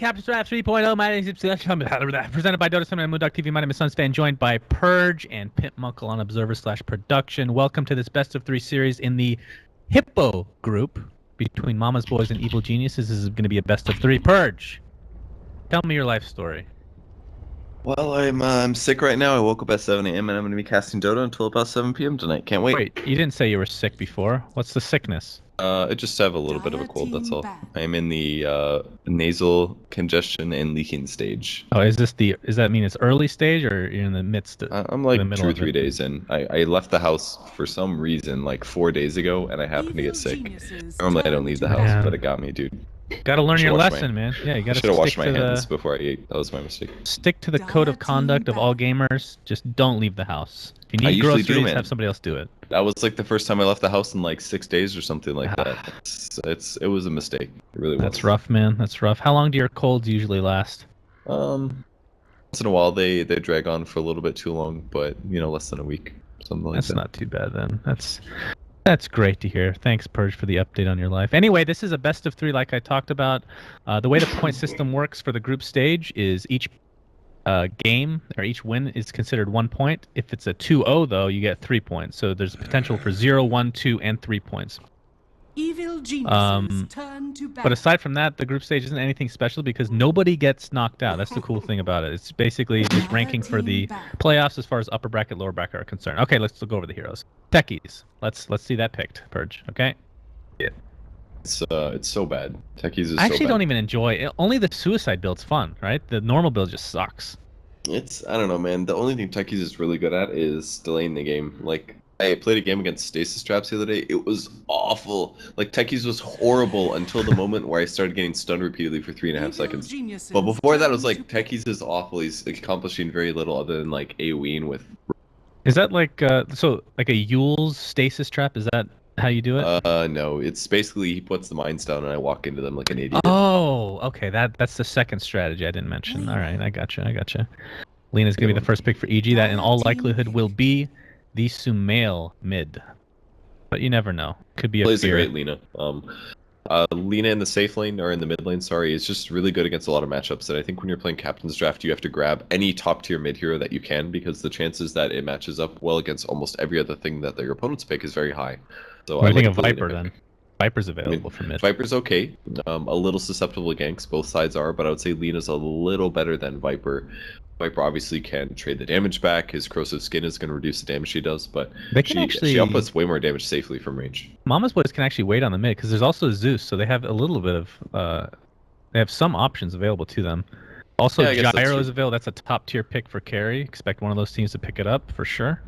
Captain's Draft 3.0. My name is presented by Dota Summon and Moondog TV. My name is Sunsfan, joined by Purge and Pimp Muckle on Observer/Production. Welcome to this best of 3 series in the Hippo group between Mama's Boys and Evil Geniuses. This is going to be a best of 3. Purge, tell me your life story. Well, I'm sick right now. I woke up at 7 a.m. and I'm going to be casting Dota until about 7 p.m. tonight. Can't wait. Wait, you didn't say you were sick before. What's the sickness? I just have a little bit of a cold, that's all. I'm in the nasal congestion and leaking stage. Oh, does that mean it's early stage or you're in the midst of I'm like 2 or 3 days in. I left the house for some reason like 4 days ago and I happened to get sick. Normally I don't leave the house, but it got me, dude. Gotta learn your lesson, man. Yeah, you gotta should have washed my hands before I ate. That was my mistake. Stick to the code of conduct of all gamers. Just don't leave the house. If you need groceries, have somebody else do it. That was like the first time I left the house in like 6 days or something like that. It was a mistake. It really was. That's rough, man. That's rough. How long do your colds usually last? Once in a while they drag on for a little bit too long, but you know, less than a week, something like that. That's not too bad then. That's great to hear. Thanks, Purge, for the update on your life. Anyway, this is a best of 3 like I talked about. The way the point system works for the group stage is each game or each win is considered 1 point. If it's a 2-0, though, you get 3 points. So there's potential for 0, 1, 2, and 3 points. Evil geniuses turn to battle. But aside from that, the group stage isn't anything special because nobody gets knocked out. That's the cool thing about it. It's basically just ranking for the playoffs as far as upper bracket, lower bracket are concerned. Okay, let's go over the heroes. Techies. Let's see that picked, Purge. Okay. Yeah. It's so bad. Techies is I actually so bad. don't even enjoy it. Only the suicide build's fun, right? The normal build just sucks. I don't know, man. The only thing Techies is really good at is delaying the game. Like, I played a game against Stasis Traps the other day. It was awful. Like, Techies was horrible until the moment where I started getting stunned repeatedly for 3.5 seconds. But before that, it was like, Techies is awful. He's accomplishing very little other than, like, AoEing with... Is that like, like a Yule's Stasis Trap? Is that how you do it? No. It's basically, he puts the mines down and I walk into them like an idiot. Oh, okay. That's the second strategy I didn't mention. All right, I gotcha. Lena's going to be the first pick for EG. That, in all likelihood, will be the Sumail mid, but you never know. Could be a plays a great Lena. Lena in the safe lane or in the mid lane, sorry, is just really good against a lot of matchups. And I think when you're playing Captain's Draft, you have to grab any top tier mid hero that you can because the chances that it matches up well against almost every other thing that your opponents pick is very high. So I think of Viper then. Viper's available for mid. Viper's okay. A little susceptible to ganks, both sides are, but I would say Lena's a little better than Viper. Viper obviously can trade the damage back. His corrosive skin is going to reduce the damage she does, but she outputs way more damage safely from range. Mama's Boys can actually wait on the mid because there's also Zeus, so they have a little bit of they have some options available to them. Also, Gyro is available. That's a top tier pick for carry. Expect one of those teams to pick it up for sure.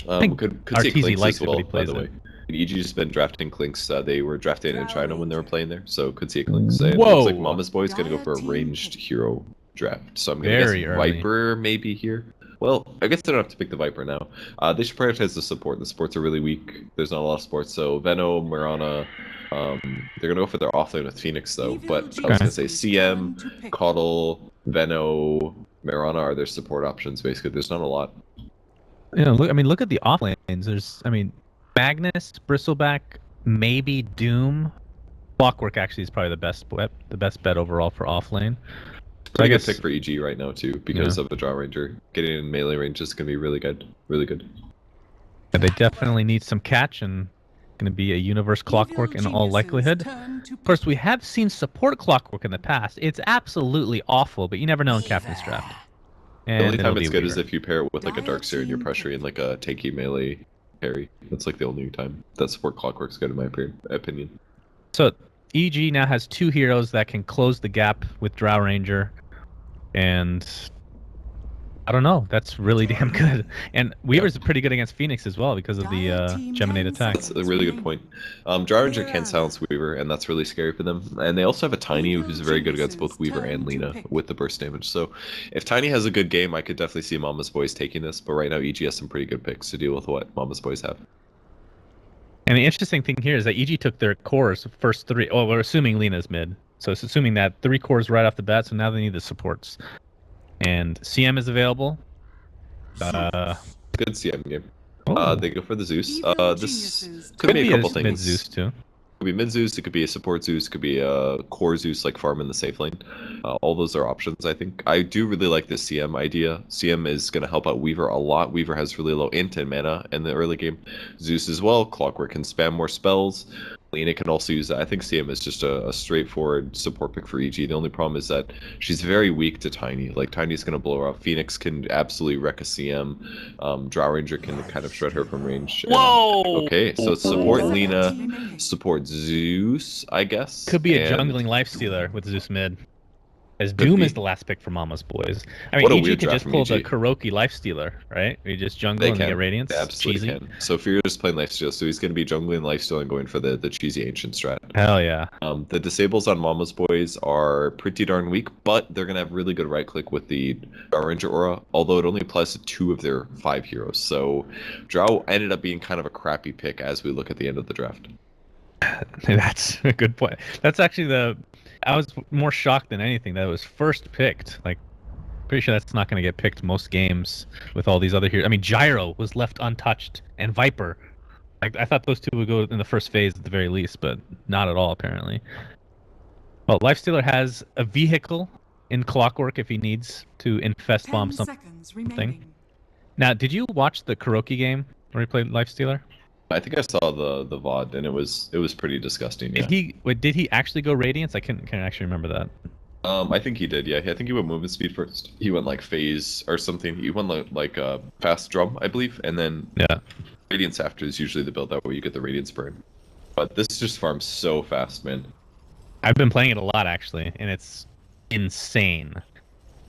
I think could see Clinks likes as well, it, but he plays by the way. EG's been drafting Clinks. They were drafted in China when they were playing there, so could see a Clinks. It looks like Mama's Boy's going to go for a ranged hero draft, so I'm going to guess Viper maybe here. Well, I guess they don't have to pick the Viper now. They should prioritize the support. The supports are really weak. There's not a lot of supports, so Veno, Mirana, they're going to go for their offlane with Phoenix though, but I was going to say CM, Caudle, Veno, Mirana are their support options basically. There's not a lot. You know, look at the offlanes. There's, Magnus, Bristleback, maybe Doom. Clockwork actually is probably the best bet overall for offlane. So I guess pick for EG right now too because of the draw ranger. Getting in melee range is gonna be really good, really good. Yeah, they definitely need some catch and going to be a universe Clockwork in all likelihood. Of course, we have seen support Clockwork in the past. It's absolutely awful, but you never know in Captain's Draft. And the only time it's good is if you pair it with like a Darkseer and you're pressuring like a tanky melee parry. That's like the only time that support Clockwork's good in my opinion. So EG now has 2 heroes that can close the gap with Drow Ranger, and I don't know, that's really damn good. And Weaver's pretty good against Phoenix as well because of the Geminate attack. That's a really good point. Drow Ranger can silence Weaver, and that's really scary for them. And they also have a Tiny who's very good against both Weaver and Lena with the burst damage. So if Tiny has a good game, I could definitely see Mama's Boys taking this. But right now, EG has some pretty good picks to deal with what Mama's Boys have. And the interesting thing here is that EG took their cores, first 3. Oh, we're assuming Lena's mid. So it's assuming that 3 cores right off the bat, so now they need the supports. And CM is available. Good CM game. They go for the Zeus. This could could be a couple things. Mid Zeus too. It could be mid Zeus, it could be a support Zeus, it could be a core Zeus like farm in the safe lane. All those are options, I think. I do really like this CM idea. CM is going to help out Weaver a lot. Weaver has really low int and mana in the early game. Zeus as well. Clockwork can spam more spells. Lena can also use that. I think CM is just a straightforward support pick for EG. The only problem is that she's very weak to Tiny. Like, Tiny's going to blow her up. Phoenix can absolutely wreck a CM. Drow Ranger can kind of shred her from range. Whoa! Okay, so support Lena, support Zeus, I guess. Could be a jungling lifestealer with Zeus mid. As Doom is the last pick for Mama's Boys. I mean, EG could just pull the Kuroki lifestealer, right? You just jungle and get Radiance. They absolutely can. So Fear is playing lifesteal, so he's going to be jungling lifesteal and going for the cheesy ancient strat. Hell yeah. The disables on Mama's Boys are pretty darn weak, but they're going to have really good right click with the Drow Ranger aura, although it only applies to 2 of their 5 heroes. So Drow ended up being kind of a crappy pick as we look at the end of the draft. That's a good point. That's actually I was more shocked than anything that it was first picked. Like, pretty sure that's not going to get picked most games with all these other heroes. I mean, Gyro was left untouched, and Viper. Like, I thought those two would go in the first phase at the very least, but not at all, apparently. Well, Lifestealer has a vehicle in Clockwork if he needs to infest bomb something. Now, did you watch the Kuroki game where he played Lifestealer? I think I saw the VOD and it was pretty disgusting. Yeah. Did he actually go Radiance? I can't actually remember that. I think he did. Yeah, I think he went movement speed first. He went like phase or something. He went like fast drum, I believe, and then Radiance after is usually the build that way you get the Radiance burn. But this just farms so fast, man. I've been playing it a lot actually, and it's insane.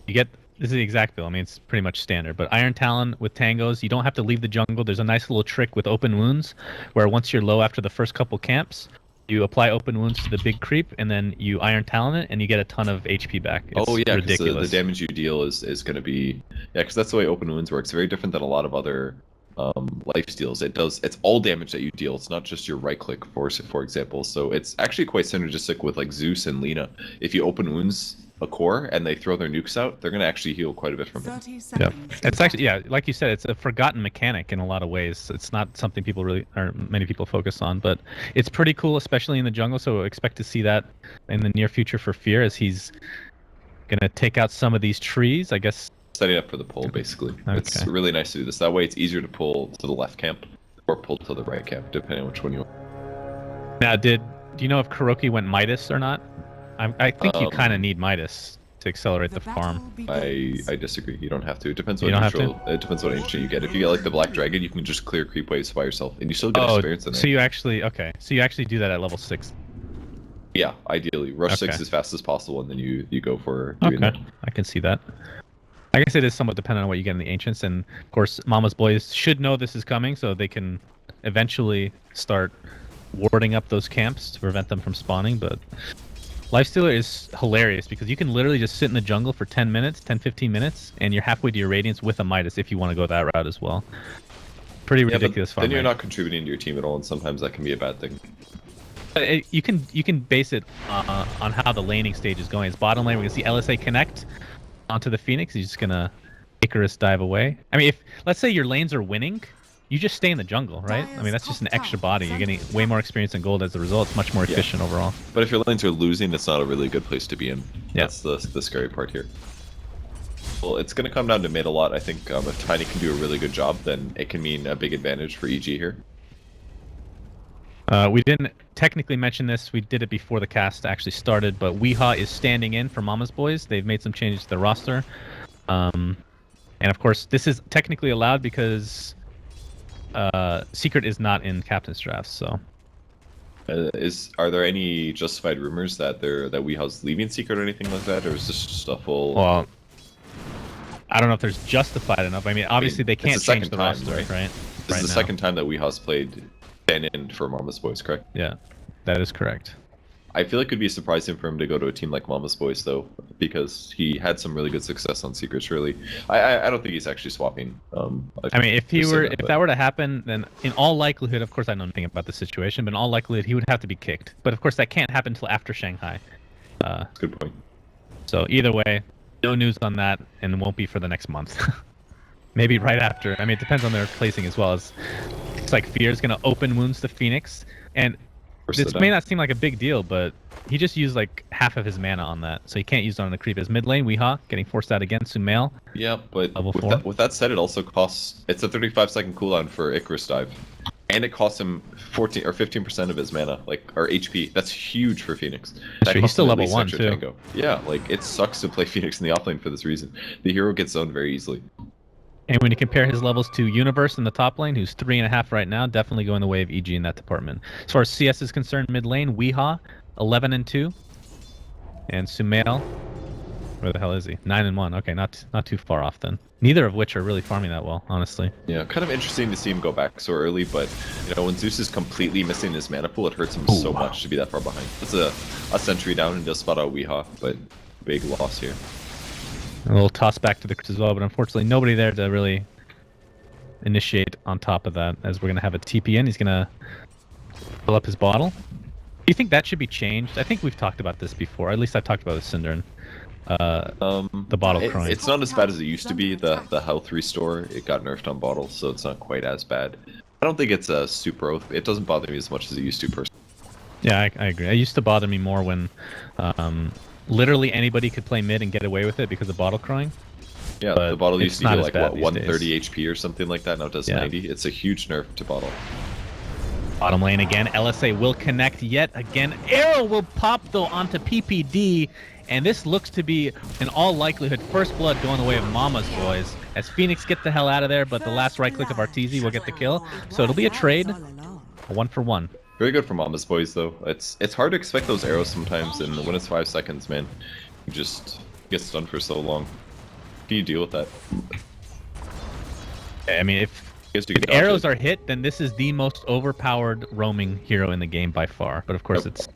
This is the exact build. I mean, it's pretty much standard. But Iron Talon with Tangos, you don't have to leave the jungle. There's a nice little trick with Open Wounds, where once you're low after the first couple camps, you apply Open Wounds to the big creep, and then you Iron Talon it, and you get a ton of HP back. It's ridiculous. The damage you deal is going to be... Yeah, because that's the way Open Wounds works. Very different than a lot of other life steals. It's all damage that you deal. It's not just your right click, for example. So it's actually quite synergistic with like Zeus and Lena. If you Open Wounds a core and they throw their nukes out, they're going to actually heal quite a bit from it. Yeah, it's actually, like you said, it's a forgotten mechanic in a lot of ways. It's not something many people focus on, but it's pretty cool, especially in the jungle. So expect to see that in the near future for Fear, as he's going to take out some of these trees, I guess. Setting up for the pull, basically. Okay. It's really nice to do this. That way it's easier to pull to the left camp or pull to the right camp, depending on which one you want. Now, do you know if Kuroki went Midas or not? I think you kind of need Midas to accelerate the farm. I disagree. You don't have to. It depends what it depends what ancient you get. If you get like the Black Dragon, you can just clear creep waves by yourself, and you still get experience in it. So you actually do that at level 6. Yeah, ideally, rush 6 as fast as possible, and then you go for doing that. I can see that. I guess it is somewhat dependent on what you get in the ancients, and of course, Mama's Boys should know this is coming, so they can eventually start warding up those camps to prevent them from spawning. But Lifestealer is hilarious because you can literally just sit in the jungle for 10 minutes, 10-15 minutes, and you're halfway to your Radiance with a Midas if you want to go that route as well. Pretty ridiculous farm. Then you're not contributing to your team at all, and sometimes that can be a bad thing. You can base it on how the laning stage is going. It's bottom lane. We can see LSA connect onto the Phoenix. He's just gonna Icarus dive away. I mean, if let's say your lanes are winning, you just stay in the jungle, right? I mean, that's just an extra body. You're getting way more experience and gold as a result. It's much more efficient overall. But if your lanes are losing, it's not a really good place to be in. Yeah. That's the scary part here. Well, it's going to come down to mid a lot. I think if Tiny can do a really good job, then it can mean a big advantage for EG here. We didn't technically mention this. We did it before the cast actually started, but Weehaw is standing in for Mama's Boys. They've made some changes to the roster. And of course, this is technically allowed because Secret is not in Captain's drafts, so. Are there any justified rumors that Weehaw's leaving Secret or anything like that, or is this just a full? Well, I don't know if there's justified enough. I mean, obviously they can't change the roster, right? This is the second time that Weehaw's played stand-in for Mama's Boys, correct? Yeah, that is correct. I feel like it could be surprising for him to go to a team like Mama's Boys, though, because he had some really good success on Secrets. Really, I don't think he's actually swapping. I mean, if that were to happen, then in all likelihood, of course, I know nothing about the situation, but in all likelihood, he would have to be kicked. But of course, that can't happen until after Shanghai. Good point. So either way, no news on that, and it won't be for the next month. Maybe right after. I mean, it depends on their placing as well. It's like Fear is going to Open Wounds to Phoenix, and This may not seem like a big deal, but he just used like half of his mana on that, so he can't use it on the creep. As mid lane, Weehaw getting forced out again. Sumail. Yeah, but level with 4. with that said, it also costs. It's a 35-second cooldown for Icarus Dive, and it costs him 14 or 15% of his mana, like or HP. That's huge for Phoenix. That He's costs still him at level least 1 extra too. Tango. Yeah, like it sucks to play Phoenix in the offlane for this reason. The hero gets zoned very easily. And when you compare his levels to Universe in the top lane, who's 3.5 right now, definitely going the way of EG in that department. As far as CS is concerned, mid lane, Weehaw, 11-2, and Sumail, where the hell is he? 9-1. Okay, not too far off then. Neither of which are really farming that well, honestly. Yeah, kind of interesting to see him go back so early, but you know when Zeus is completely missing his mana pool, it hurts him so much to be that far behind. It's a sentry down and does spot out Weehaw, but big loss here. A little toss back to the Chris as well, but unfortunately nobody there to really initiate on top of that, as we're going to have a TP in. He's going to fill up his bottle. Do you think that should be changed? I think we've talked about this before. At least I've talked about it with Synderen. The bottle crying. It's not as bad as it used to be. The health restore, it got nerfed on bottles, so it's not quite as bad. I don't think it's super... It doesn't bother me as much as it used to, personally. Yeah, I agree. It used to bother me more when literally anybody could play mid and get away with it because of bottle crying. Yeah, the bottle used to do like, what, 130 days. HP or something like that, now it does 90. It's a huge nerf to bottle. Bottom lane again, LSA will connect yet again. Arrow will pop though onto PPD, and this looks to be, in all likelihood, first blood going the way of Mama's boys, as Phoenix get the hell out of there, but the last right click of Arteezy will get the kill. So it'll be a trade, a 1-for-1. Very good for Mama's boys, though. It's hard to expect those arrows sometimes, and when it's 5 seconds, man, you just get stunned for so long. How do you deal with that? I mean, if arrows are hit, then this is the most overpowered roaming hero in the game by far. But of course, it's...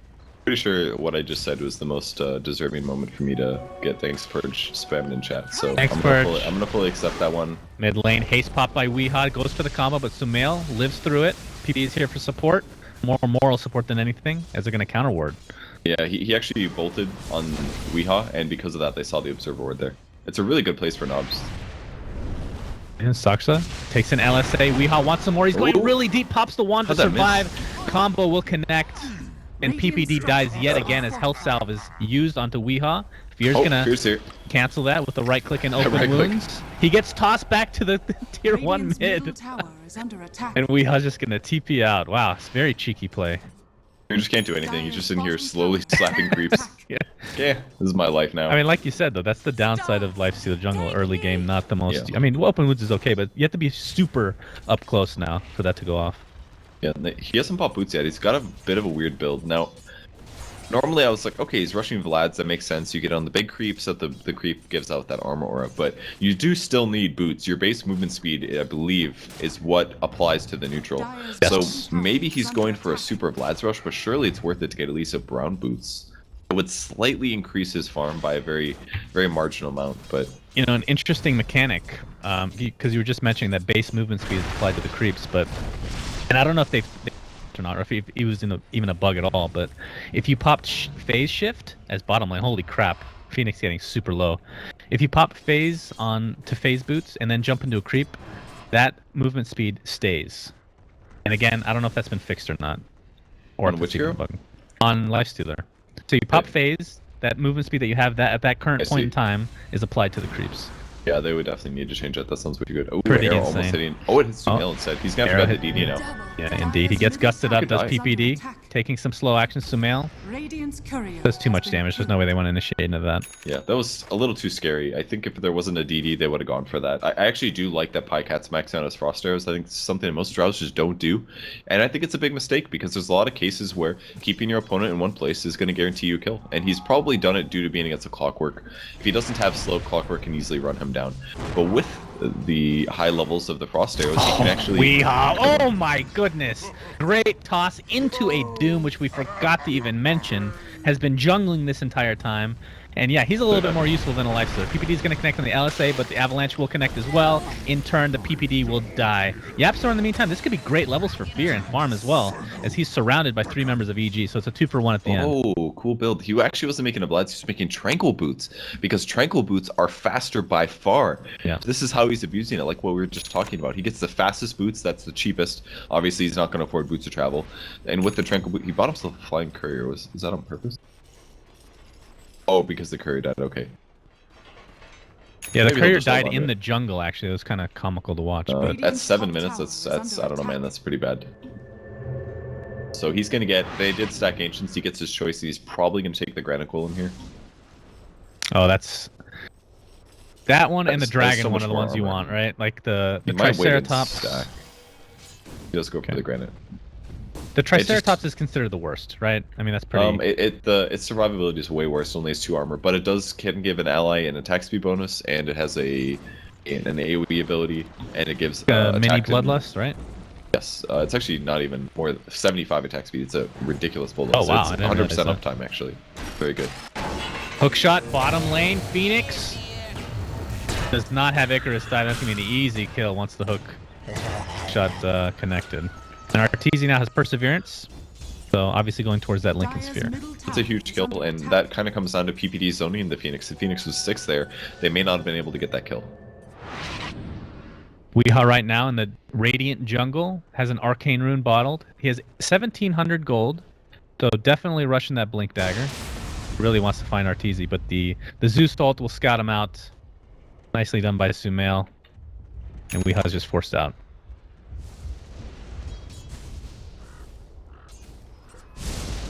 Pretty sure what I just said was the most deserving moment for me to get thanks Purge spammed in chat. So thanks, I'm gonna fully accept that one. Mid lane, haste pop by Weehaw, goes for the combo, but Sumail lives through it. PP is here for support. More moral support than anything, as they're going to counter ward. Yeah, he actually bolted on Weehaw, and because of that, they saw the observer ward there. It's a really good place for knobs. And Saksa takes an LSA. Weehaw wants some more. He's going really deep, pops the wand to survive. Combo will connect, and PPD dies yet again as health salve is used onto Weehaw. Fear's gonna cancel that with the right click and open wounds. He gets tossed back to the tier 1 mid. And Weehaw's just gonna TP out. Wow, it's very cheeky play. You just can't do anything. You're just in here slowly slapping creeps. Yeah, this is my life now. I mean, like you said, though, that's the downside of Lifesteal Jungle early game. Not the most... Yeah. I mean, open wounds is okay, but you have to be super up close now for that to go off. Yeah, he hasn't popped boots yet. He's got a bit of a weird build. Now, normally I was like, okay, he's rushing Vlad's, that makes sense. You get on the big creep so that the creep gives out that armor aura, but you do still need boots. Your base movement speed, I believe, is what applies to the neutral. Yes. So maybe he's going for a super Vlad's rush, but surely it's worth it to get at least a brown boots. It would slightly increase his farm by a very, very marginal amount, but... You know, an interesting mechanic, because you were just mentioning that base movement speed is applied to the creeps, but... And I don't know if they've or not, or if he was even a bug at all, but if you popped phase shift as bottom lane, holy crap, Phoenix getting super low. If you pop phase on to phase boots and then jump into a creep, that movement speed stays. And again, I don't know if that's been fixed or not. Or on which hero? Bug. On Lifestealer. So you pop phase, that movement speed that you have at that current point in time is applied to the creeps. Yeah, they would definitely need to change that. That sounds pretty good. Oh, pretty arrow insane. Almost hitting. Oh, it hits Sumail instead. He's gonna have to get the DD now. Yeah, indeed. He gets gusted up, does PPD, taking some slow action. Sumail does too much damage. There's no way they want to initiate into that. Yeah, that was a little too scary. I think if there wasn't a DD, they would have gone for that. I actually do like that Pycat's max out as Frost Arrows. I think it's something that most Drows just don't do. And I think it's a big mistake because there's a lot of cases where keeping your opponent in one place is going to guarantee you a kill. And he's probably done it due to being against a Clockwork. If he doesn't have slow, Clockwork can easily run him down. But with the high levels of the Frost Arrows, he can actually... Weehaw! Oh my goodness! Great toss into a Doom, which we forgot to even mention, has been jungling this entire time. And yeah, he's a little bit more useful than a Lifestealer. PPD is going to connect on the LSA, but the Avalanche will connect as well. In turn, the PPD will die. Yapstor, in the meantime, this could be great levels for Fear and Farm as well, as he's surrounded by 3 members of EG, so it's a 2-for-1 at the end. Oh, cool build. He actually wasn't making a Bloods, he was making Tranquil Boots, because Tranquil Boots are faster by far. Yeah. This is how he's abusing it, like what we were just talking about. He gets the fastest boots, that's the cheapest. Obviously, he's not going to afford boots to travel. And with the Tranquil Boot, he bought himself a Flying Courier. Is that on purpose? Oh, because the courier died. Okay. Yeah, the courier died in the jungle. Actually, it was kind of comical to watch. But at 7 minutes, that's I don't know, man. That's pretty bad. So he's gonna get. They did stack ancients. He gets his choice. He's probably gonna take the Granite Golem here. Oh, that's that one and the dragon. One of the ones you want, right? Like the Triceratops. He does go for the Granite. The Triceratops is considered the worst, right? I mean, that's pretty... its survivability is way worse, only has 2 armor, but it can give an ally an attack speed bonus, and it has an AoE ability, and it gives mini Bloodlust, right? Yes, it's actually not even more than 75 attack speed. It's a ridiculous build. Oh wow, it's 100% uptime actually. Very good. Hookshot, bottom lane, Phoenix does not have Icarus die. That's gonna be an easy kill once the hook shot connected. And Arteezy now has Perseverance, so obviously going towards that Lincoln Sphere. It's a huge kill, and that kind of comes down to PPD zoning the Phoenix. If Phoenix was 6 there, they may not have been able to get that kill. Weehaw right now in the Radiant Jungle has an Arcane Rune bottled. He has 1,700 gold, so definitely rushing that Blink Dagger. Really wants to find Arteezy, but the Zeus ult will scout him out. Nicely done by Sumail, and Weehaw's just forced out.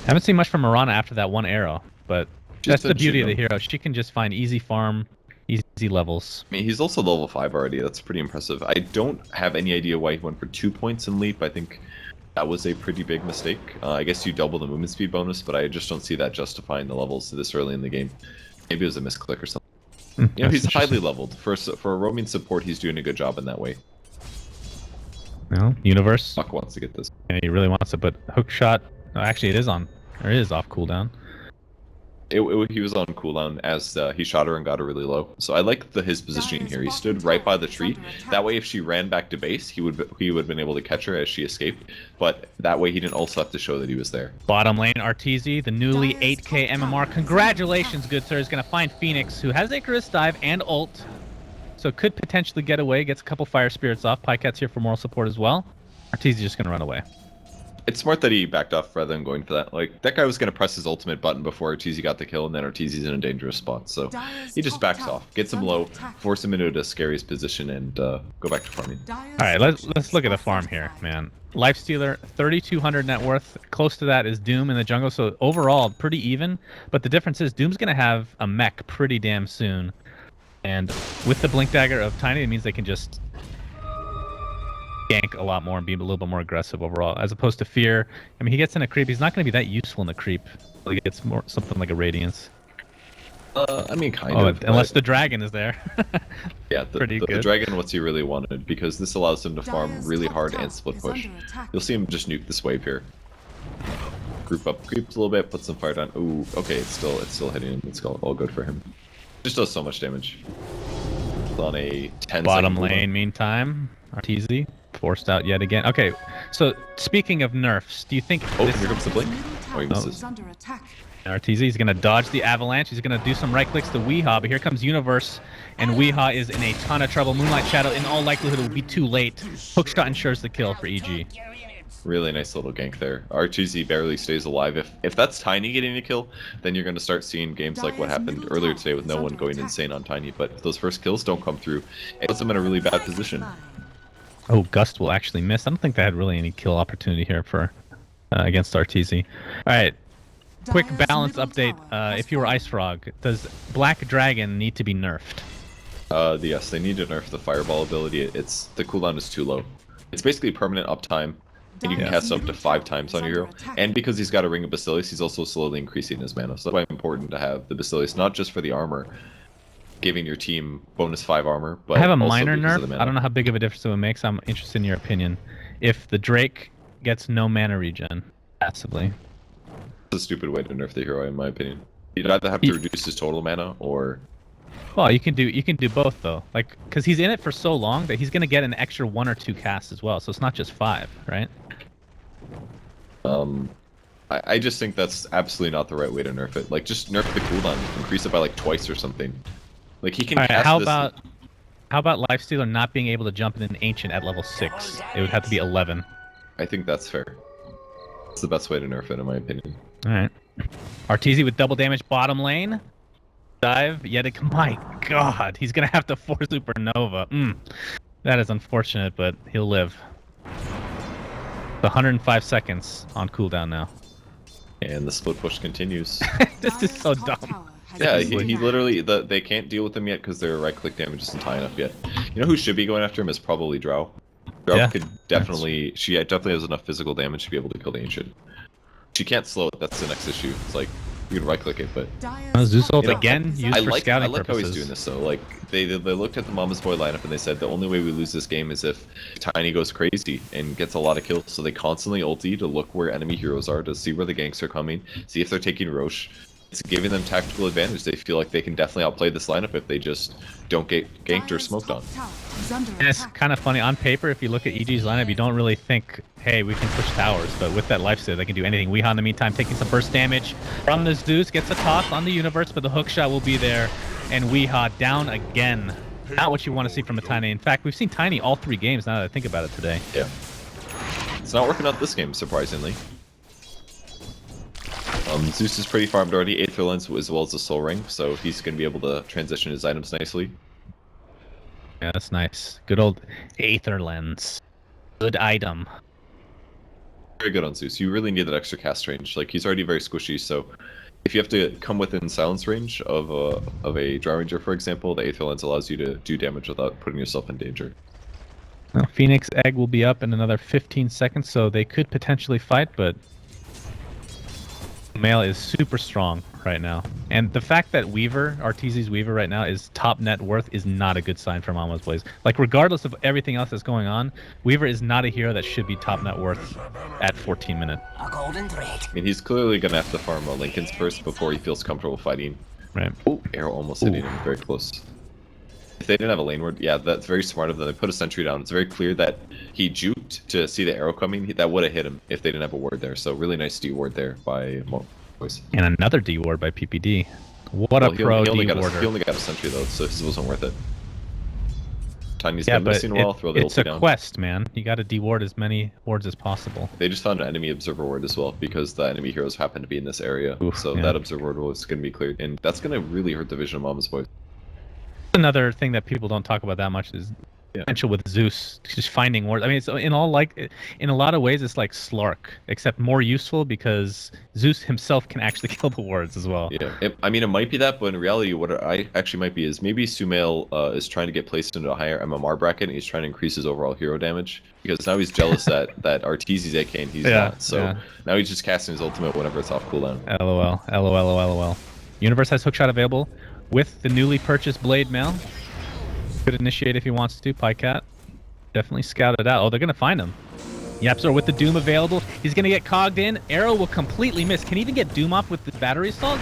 Haven't seen much from Mirana after that one arrow, but that's the beauty of the hero. She can just find easy farm, easy levels. I mean, he's also level 5 already. That's pretty impressive. I don't have any idea why he went for 2 points in leap. I think that was a pretty big mistake. I guess you double the movement speed bonus, but I just don't see that justifying the levels this early in the game. Maybe it was a misclick or something. You know, he's highly leveled. For a roaming support, he's doing a good job in that way. Well, Universe. Buck wants to get this. Yeah, he really wants it, but Hookshot... Oh, actually, it is on. Or it is off cooldown. He was on cooldown as he shot her and got her really low. So I like his positioning here. He stood right by the tree. That way, if she ran back to base, he would have been able to catch her as she escaped. But that way, he didn't also have to show that he was there. Bottom lane, Arteezy, the newly 8k MMR. Congratulations, good sir. Is going to find Phoenix, who has Icarus dive and ult. So could potentially get away. Gets a couple Fire Spirits off. Pycat's here for moral support as well. Arteezy just going to run away. It's smart that he backed off rather than going for that. Like, that guy was going to press his ultimate button before Arteezy got the kill, and then Arteezy's in a dangerous spot. So he just backs off, gets him low, force him into a scariest position, and go back to farming. Alright, let's look at the farm here, man. Lifestealer, 3,200 net worth. Close to that is Doom in the jungle, so overall, pretty even. But the difference is Doom's going to have a mech pretty damn soon. And with the Blink Dagger of Tiny, it means they can just... gank a lot more and be a little bit more aggressive overall, as opposed to Fear. I mean, he gets in a creep. He's not going to be that useful in the creep. He gets more something like a Radiance. I mean, kind of. Unless the dragon is there. Yeah, the dragon, what's he really wanted, because this allows him to farm really hard and split push. You'll see him just nuke this wave here. Group up, creeps a little bit, put some fire down. Ooh, okay, it's still hitting him. It's all good for him. Just does so much damage. It's on a 10 bottom lane. Meantime, Arteezy forced out yet again. Okay, so speaking of nerfs, do you think... Oh, here comes the blink. Oh, he misses. Arteezy is going to dodge the avalanche. He's going to do some right clicks to Weehaw, but here comes Universe, and Weehaw is in a ton of trouble. Moonlight Shadow, in all likelihood, will be too late. Hookshot ensures the kill for EG. Really nice little gank there. Arteezy barely stays alive. If that's Tiny getting a kill, then you're going to start seeing games like what happened earlier today with no one going insane on Tiny. But if those first kills don't come through, it puts them in a really bad position. Oh, Gust will actually miss. I don't think they had really any kill opportunity here for against Arteezy. All right, quick balance update. If you were Ice Frog, does Black Dragon need to be nerfed? Yes, they need to nerf the Fireball ability. The cooldown is too low. It's basically permanent uptime, and you can cast up to 5 times on your hero. And because he's got a Ring of Basilius, he's also slowly increasing his mana. So that's why it's important to have the Basilius, not just for the armor, giving your team bonus 5 armor, but I have a also minor because of nerf. the mana. I don't know how big of a difference it makes. I'm interested in your opinion. If the Drake gets no mana regen passively. It's a stupid way to nerf the hero, in my opinion. You'd either have to reduce his total mana, or... Well, you can do both though, like because he's in it for so long that he's gonna get an extra 1 or 2 casts as well. So it's not just 5, right? I just think that's absolutely not the right way to nerf it. Like, just nerf the cooldown, increase it by like twice or something. Like he can. All right, cast how this... about Lifestealer not being able to jump in an Ancient at level 6? It would have to be 11. I think that's fair. It's the best way to nerf it, in my opinion. All right. Arteezy with double damage bottom lane. Dive. Yet my God, he's gonna have to force Supernova. That is unfortunate, but he'll live. 105 seconds on cooldown now. And the split push continues. This is so dumb. Yeah, he literally... they can't deal with him yet because their right-click damage isn't high enough yet. You know who should be going after him is probably Drow. Drow could definitely... She definitely has enough physical damage to be able to kill the Ancient. She can't slow it, that's the next issue. It's like, you can right-click it, but... Zeus ult again, used for scouting purposes. I like how he's doing this, though. Like, they looked at the Mama's Boy lineup and they said the only way we lose this game is if Tiny goes crazy and gets a lot of kills. So they constantly ulti to look where enemy heroes are, to see where the ganks are coming, see if they're taking Roche. It's giving them tactical advantage. They feel like they can definitely outplay this lineup if they just don't get ganked or smoked on. And it's kind of funny, on paper, if you look at EG's lineup, you don't really think, hey, we can push towers, but with that lifesteal, they can do anything. Weehaw, in the meantime, taking some burst damage from the Zeus, gets a toss on the universe, but the hookshot will be there, and Weehaw down again. Not what you want to see from a Tiny. In fact, we've seen Tiny all 3 games now that I think about it today. Yeah. It's not working out this game, surprisingly. Zeus is pretty farmed already, Aether Lens as well as the Soul Ring, so he's going to be able to transition his items nicely. Yeah, that's nice. Good old Aether Lens. Good item. Very good on Zeus. You really need that extra cast range. Like, he's already very squishy, so if you have to come within silence range of a Drow Ranger, for example, the Aether Lens allows you to do damage without putting yourself in danger. Well, Phoenix Egg will be up in another 15 seconds, so they could potentially fight, but Male is super strong right now. And the fact that Weaver, Arteezy's Weaver right now, is top net worth is not a good sign for Mama's Boys. Like, regardless of everything else that's going on, Weaver is not a hero that should be top net worth at 14 minutes. A golden thread. I mean, he's clearly going to have to farm Lincoln's first before he feels comfortable fighting. Right. Oh, arrow almost hitting him. Very close. If they didn't have a lane ward, yeah, that's very smart of them. They put a sentry down. It's very clear that he juked to see the arrow coming. That would have hit him if they didn't have a ward there. So really nice D ward there by Boys. And another D ward by PPD. What a pro D warder. He only got a sentry though, so this wasn't worth it. Tiny's been missing a while. Throw the ulti down. It's a quest, man. You got to de-ward as many wards as possible. They just found an enemy observer ward as well because the enemy heroes happen to be in this area. Oof, so that observer ward was going to be cleared, and that's going to really hurt the vision of Mama's Boys. Another thing that people don't talk about that much is potential with Zeus, just finding wards. I mean, it's in a lot of ways, it's like Slark, except more useful because Zeus himself can actually kill the wards as well. Yeah, I mean, it might be that, but in reality, what I actually might be is maybe Sumail is trying to get placed into a higher MMR bracket, and he's trying to increase his overall hero damage because now he's jealous that Arteezy's AK and he's not. So now he's just casting his ultimate whenever it's off cooldown. LOL. Universe has hookshot available with the newly purchased Blade Mail. Could initiate if he wants to. Pycat definitely scout it out. Oh, they're gonna find him. Yapzor with the Doom available. He's gonna get cogged in. Arrow will completely miss. Can he even get Doom off with the battery assault?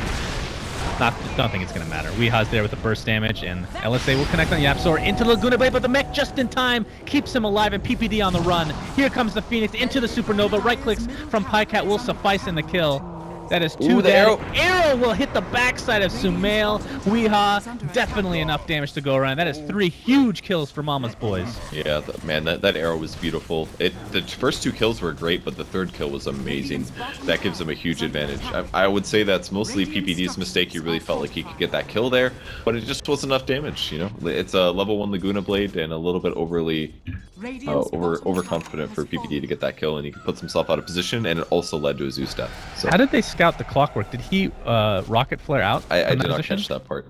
Don't think it's gonna matter. Weeha's there with the burst damage, and LSA will connect on Yapzor into the Laguna Blade, but the mech just in time keeps him alive, and PPD on the run. Here comes the Phoenix into the Supernova. Right clicks from Pycat will suffice in the kill. That is 2 dead. Arrow will hit the backside of Sumail. Weehaw, definitely enough damage to go around. That is 3 huge kills for Mama's Boys. Yeah, man, that arrow was beautiful. The first 2 kills were great, but the 3rd kill was amazing. That gives him a huge advantage. I would say that's mostly PPD's mistake. He really felt like he could get that kill there, but it just wasn't enough damage, you know? It's a level 1 Laguna Blade and a little bit overly overconfident for PPD to get that kill, and he puts himself out of position, and it also led to a Zeus death. So. How did they scout the clockwork? Did he rocket flare out? I did not catch that part.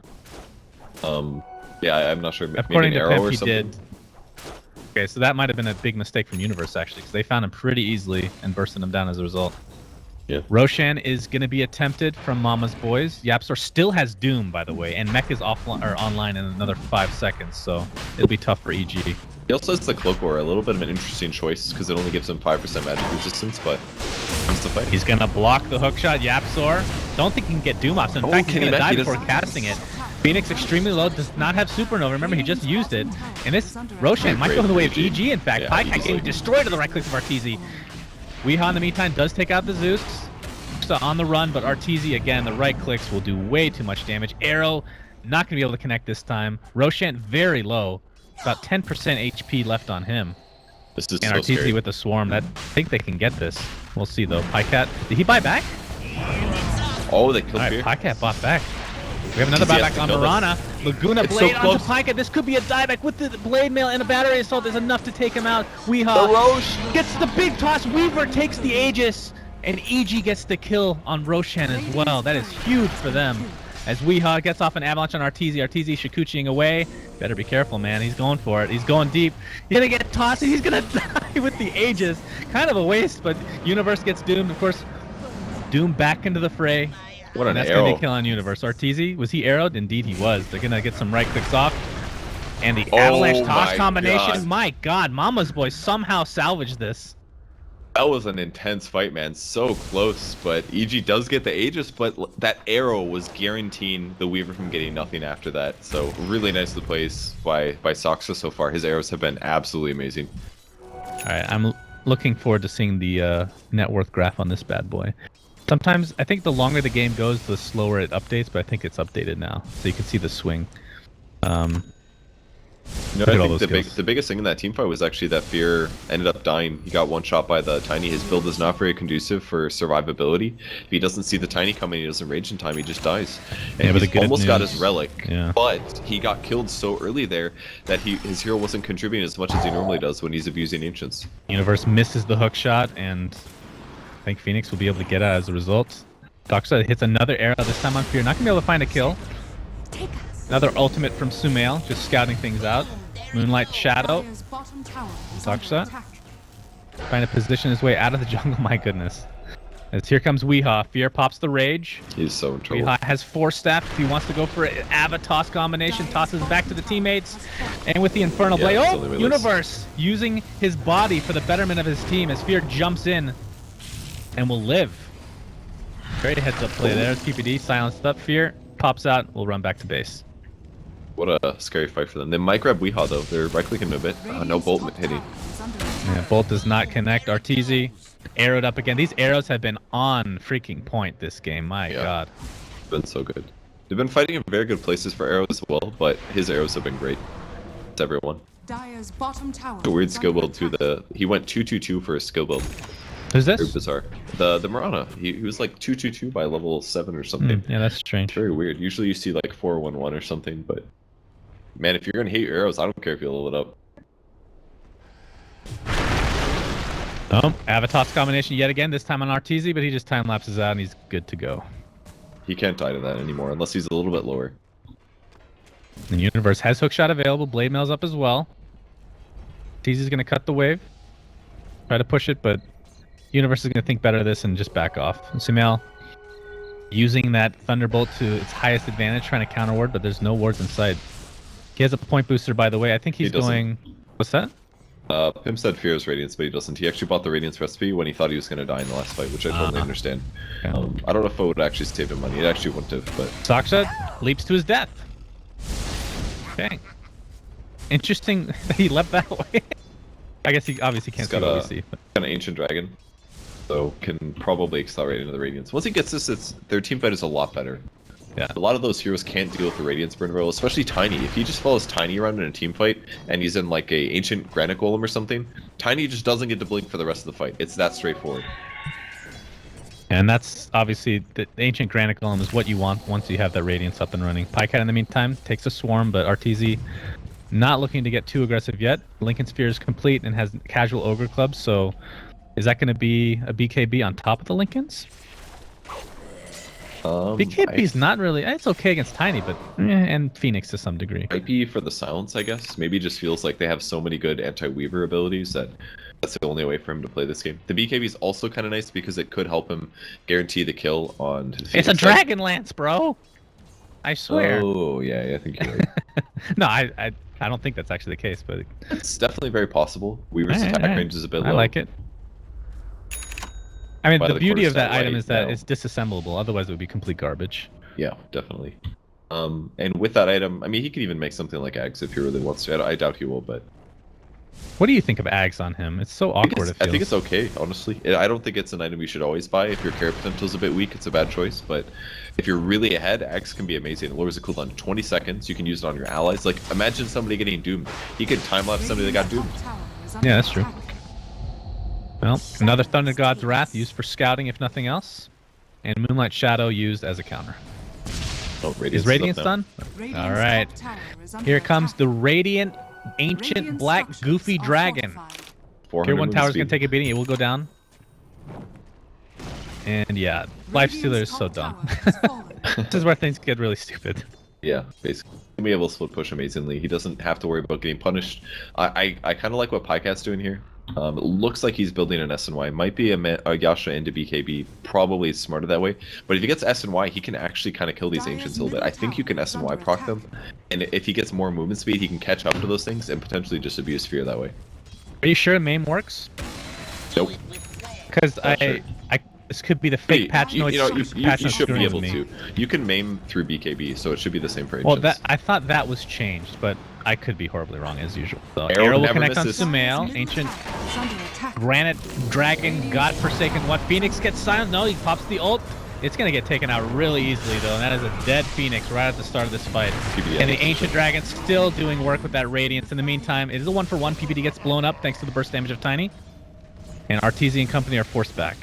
Yeah, I'm not sure. According maybe to an arrow Pimp, or he something. did. Okay, so that might have been a big mistake from Universe actually, because they found him pretty easily and bursting him down as a result. Yeah. Roshan is going to be attempted from Mama's Boys. Yapzor still has Doom, by the way, and Mech is offline or online in another 5 seconds, so it'll be tough for EG. He also has the Cloak Aura, a little bit of an interesting choice because it only gives him 5% magic resistance, but Comes to fight. He's gonna block the hookshot. Yapzor. Don't think he can get Doom off. So in fact, he's gonna die before casting it. Phoenix extremely low, does not have Supernova. Remember, he just used it. And this Roshan might go in the way of EG, in fact. Pike getting destroyed to the right click of Arteezy. Weehaw in the meantime does take out the Zeus. So on the run, but Arteezy, again, the right clicks will do way too much damage. Arrow, not going to be able to connect this time. Roshan very low. About 10% HP left on him. This is and so Arteezy scary. with the swarm. I think they can get this. We'll see, though. Pycat, did he buy back? Oh, they killed All right, Fear. Pycat bought back. We have another buyback on Marana. Laguna Blade onto Pycat. This could be a dieback with the Blade Mail and a Battery Assault. There's enough to take him out. Weehaw gets the big toss. Weaver takes the Aegis. And EG gets the kill on Roshan as well. That is huge for them. As Weehaw gets off an avalanche on Arteezy. Arteezy Shikuchiing away. Better be careful, man. He's going for it. He's going deep. He's going to get tossed and he's going to die with the Aegis. Kind of a waste, but Universe gets doomed. Of course, Doom back into the fray. What an That's arrow. going to be a kill on Universe. Arteezy, was he arrowed? Indeed he was. They're going to get some right clicks off. And the avalanche toss combination. My God, Mama's Boy somehow salvaged this. That was an intense fight, man. So close, but EG does get the Aegis, but that arrow was guaranteeing the Weaver from getting nothing after that. So really nicely placed by Soxa so far. His arrows have been absolutely amazing. All right, I'm looking forward to seeing the net worth graph on this bad boy. Sometimes, I think the longer the game goes, the slower it updates, but I think it's updated now. So you can see the swing. No, I think the biggest thing in that team fight was actually that Fear ended up dying. He got one shot by the Tiny. His build is not very conducive for survivability. If he doesn't see the Tiny coming, he doesn't rage in time, he just dies. And he almost got his relic, but he got killed so early there that his hero wasn't contributing as much as he normally does when he's abusing Ancients. Universe misses the hook shot, and I think Phoenix will be able to get out as a result. Doxa hits another arrow, this time on Fear. Not going to be able to find a kill. Another ultimate from Sumail, just scouting things out. Moonlight Shadow. Doxa trying to position his way out of the jungle, my goodness. As here comes Weehaw. Fear pops the rage. He's so in trouble. Weehaw has 4 staff. If he wants to go for an Ava toss combination, tosses back to the teammates. And with the Infernal Blade, oh, Universe using his body for the betterment of his team as Fear jumps in and will live. Great heads up play there. PPD silenced up. Fear pops out. We'll run back to base. What a scary fight for them. They might grab Weehaw though. They're right clicking a bit. No Bolt hitting. Yeah, Bolt does not connect. Arteezy arrowed up again. These arrows have been on freaking point this game. My God. Been so good. They've been fighting in very good places for arrows as well, but his arrows have been great. It's everyone. Dire's bottom tower. A weird skill build too. He went 2-2-2 for his skill build. Who's this? Very bizarre. The Marana. He was like 2-2-2 by level 7 or something. Yeah, that's strange. Very weird. Usually you see like 4-1-1 or something, but man, if you're gonna hate your arrows, I don't care if you level it up. Oh, Avatos combination yet again, this time on Arteezy, but he just time lapses out and he's good to go. He can't die to that anymore unless he's a little bit lower. The Universe has hookshot available, Blade Mail's up as well. Arteezy's gonna cut the wave. Try to push it, but Universe is gonna think better of this and just back off. Sumail using that Thunderbolt to its highest advantage, trying to counter ward, but there's no wards in sight. He has a point booster, by the way. I think he's going... What's that? Pim said Fear's Radiance, but he doesn't. He actually bought the Radiance recipe when he thought he was going to die in the last fight, which I totally understand. Yeah. I don't know if it would actually save him money. It actually wouldn't have, but... Soxa leaps to his death. Okay. Interesting that he leapt that way. I guess he obviously can't see what we see. But... Got an Ancient Dragon, so can probably accelerate into the Radiance. Once he gets this, their team fight is a lot better. Yeah. A lot of those heroes can't deal with the Radiance burn roll, especially Tiny. If he just follows Tiny around in a team fight and he's in like a Ancient Granite Golem or something, Tiny just doesn't get to blink for the rest of the fight. It's that straightforward. And that's obviously the Ancient Granite Golem is what you want once you have that Radiance up and running. Pycat in the meantime takes a swarm, but Arteezy not looking to get too aggressive yet. Lincoln Sphere is complete and has casual Ogre Clubs, so is that going to be a BKB on top of the Lincolns? BKB's not really... It's okay against Tiny, but... and Phoenix to some degree. Might be for the silence, I guess. Maybe it just feels like they have so many good anti-Weaver abilities that that's the only way for him to play this game. The BKB is also kind of nice because it could help him guarantee the kill on... It's a Dragon Lance, bro! I swear. Oh, yeah, I think you're right. No, I don't think that's actually the case, but... It's definitely very possible. Weaver's attack range is a bit low. I like it. I mean, by the beauty of that quarterstaff item right is that now. it's disassemblable. Otherwise, it would be complete garbage. Yeah, definitely. And with that item, I mean, he could even make something like Ags if he really wants to. I doubt he will, but What do you think of Ags on him? It's so awkward. I think it's okay, honestly. I don't think it's an item you should always buy. If your carry potential is a bit weak, it's a bad choice. But if you're really ahead, Ags can be amazing. It lowers the cooldown to 20 seconds. You can use it on your allies. Like, imagine somebody getting doomed. He could time-lapse somebody that got doomed. Yeah, that's true. Well, another Thunder God's Wrath used for scouting, if nothing else. And Moonlight Shadow used as a counter. Oh, Is Radiance done? All right. Here comes the Radiant Ancient Black Goofy Dragon. Tier 1 tower's going to take a beating. It will go down. And yeah, Lifestealer is so dumb. This is where things get really stupid. Yeah, basically. He'll be able to split push amazingly. He doesn't have to worry about getting punished. I kind of like what Pycat's doing here. It looks like he's building an SNY. Might be a Yasha into BKB. Probably is smarter that way. But if he gets SNY, he can actually kind of kill these Ancients a little bit. I think you can SNY proc them. And if he gets more movement speed, he can catch up to those things and potentially just abuse Fear that way. Are you sure MAME works? Nope. Because this could be the fake patch noise. You should be able to. You can MAME through BKB, so it should be the same for Ancients. Well, I thought that was changed, but I could be horribly wrong as usual. So Arrow will never connect on misses. Sumail, Ancient Granite Dragon, Godforsaken. What? Phoenix gets silent? No, he pops the ult. It's gonna get taken out really easily though, and that is a dead Phoenix right at the start of this fight. And the Ancient Dragon still doing work with that Radiance. In the meantime, it is a 1-for-1. PPD gets blown up thanks to the burst damage of Tiny. And Arteezy and company are forced back.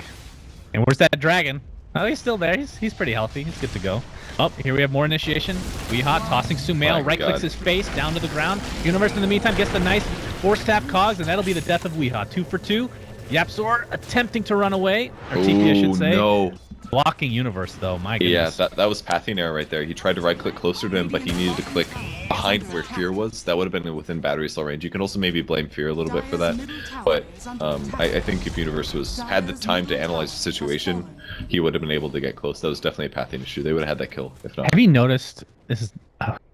And where's that dragon? Oh, he's still there. He's pretty healthy. He's good to go. Oh, here we have more initiation. Weehaw tossing Sumail, right-clicks his face down to the ground. Universe in the meantime gets the nice force-tap cogs, and that'll be the death of Weehaw. 2 for 2. Yapzor attempting to run away. Or TP, I should say. No. Blocking Universe, though. My goodness. Yeah, that was pathing error right there. He tried to right-click closer to him, but he needed to click behind where Fear was. That would have been within battery cell range. You can also maybe blame Fear a little bit for that. But I think if Universe had the time to analyze the situation, he would have been able to get close. That was definitely a pathing issue. They would have had that kill, if not. Have you noticed, this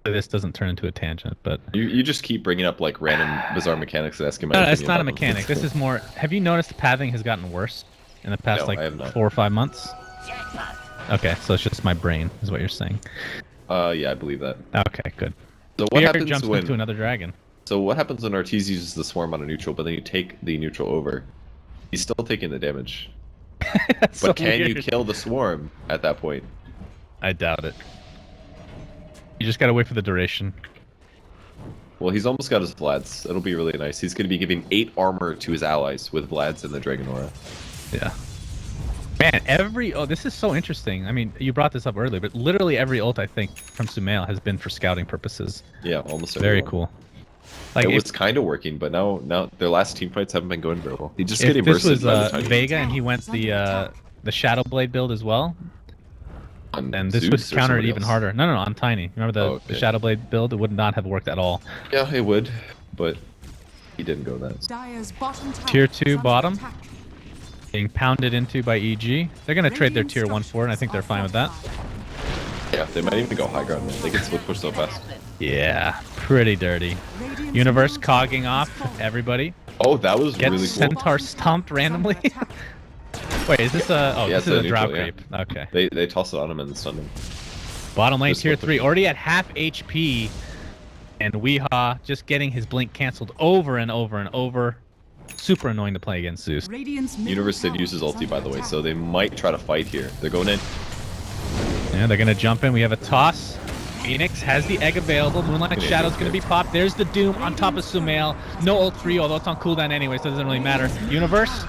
doesn't turn into a tangent, but... You just keep bringing up, like, random bizarre mechanics and asking my opinion. No, it's not a mechanic. This is more... Have you noticed the pathing has gotten worse in the past, 4 or 5 months? Okay, so it's just my brain, is what you're saying. Yeah, I believe that. Okay, good. So what happens jumps when... into another dragon. So what happens when Arteezy uses the swarm on a neutral, but then you take the neutral over? He's still taking the damage. But so can weird. you kill the swarm at that point? I doubt it. You just gotta wait for the duration. Well, he's almost got his Vlads. It'll be really nice. He's going to be giving 8 armor to his allies with Vlads and the Dragon Aura. Yeah. Man, oh, this is so interesting. I mean, you brought this up earlier, but literally every ult I think from Sumail has been for scouting purposes. Yeah, almost very everyone. cool. Like it was kind of working, but now their last team fights haven't been going very well. He just if getting this bursted was by the Vega and he went the Shadow Blade build as well, and this Zeus would counter it even else? harder. No, on Tiny. Remember the Shadow Blade build? It would not have worked at all. Yeah, it would, but he didn't go that. Tier 2 bottom. Being pounded into by EG. They're going to trade their tier 1 for it, and I think they're fine with that. Yeah, they might even go high ground, man. They can split push so fast. Yeah, pretty dirty. Universe cogging off everybody. Oh, that was Gets really cool. Centaur stomped randomly. Wait, is this a... Oh, Yeah, this is a drop neutral, creep. Okay. They toss it on him and then stun him. Bottom lane Just tier split 3, push. already at half HP. And Weehaw just getting his blink canceled over and over and over. Super annoying to play against Zeus. Universe did use his ulti, by the way, so they might try to fight here. They're going in. Yeah, they're gonna jump in. We have a toss. Phoenix has the egg available. Moonlight Shadow's gonna be popped. There's the Doom on top of Sumail. No ult free, although it's on cooldown anyway, so it doesn't really matter. Universe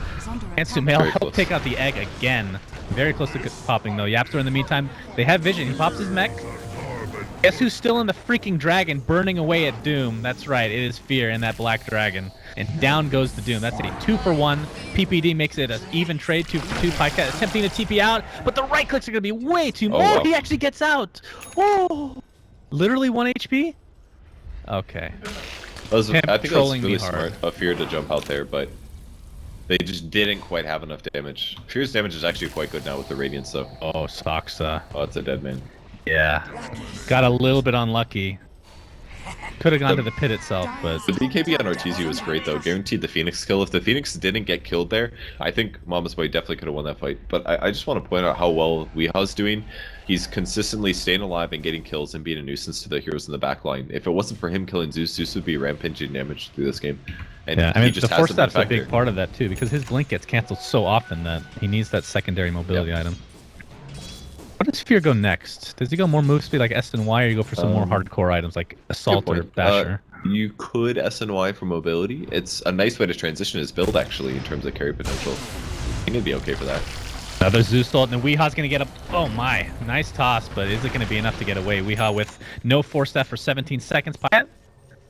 and Sumail help take out the egg again. Very close to popping though. Yapzor in the meantime, they have vision. He pops his mech. Guess who's still in the freaking dragon burning away at Doom? That's right, it is Fear and that black dragon. And down goes the Doom. That's a 2-for-1. PPD makes it an even trade, 2 for 2. Pycat attempting to TP out, but the right clicks are going to be way too much. wow. He actually gets out. Oh, literally 1 HP? Okay. I think that's trolling me really hard. smart of Fear to jump out there, but they just didn't quite have enough damage. Fear's damage is actually quite good now with the Radiance, though. Oh, Saksa. Oh, it's a dead man. Yeah. Got a little bit unlucky. Could have gone to the pit itself, but... The BKB on Arteezy was great, though. Guaranteed the Phoenix kill. If the Phoenix didn't get killed there, I think Mama's Boy definitely could have won that fight. But I just want to point out how well Weeha's doing. He's consistently staying alive and getting kills and being a nuisance to the heroes in the back line. If it wasn't for him killing Zeus, Zeus would be rampaging damage through this game. And yeah, I mean, just the force step's a big part of that, too, because his blink gets canceled so often that he needs that secondary mobility item. What does Fear go next? Does he go more move speed like S and Y, or you go for some more hardcore items like Assault or Basher? You could S and Y for mobility. It's a nice way to transition his build, actually, in terms of carry potential. I think it'd be okay for that. Another Zeus ult, and Weeha's going to get a... Oh my, nice toss, but is it going to be enough to get away? Weeha with no force step for 17 seconds. A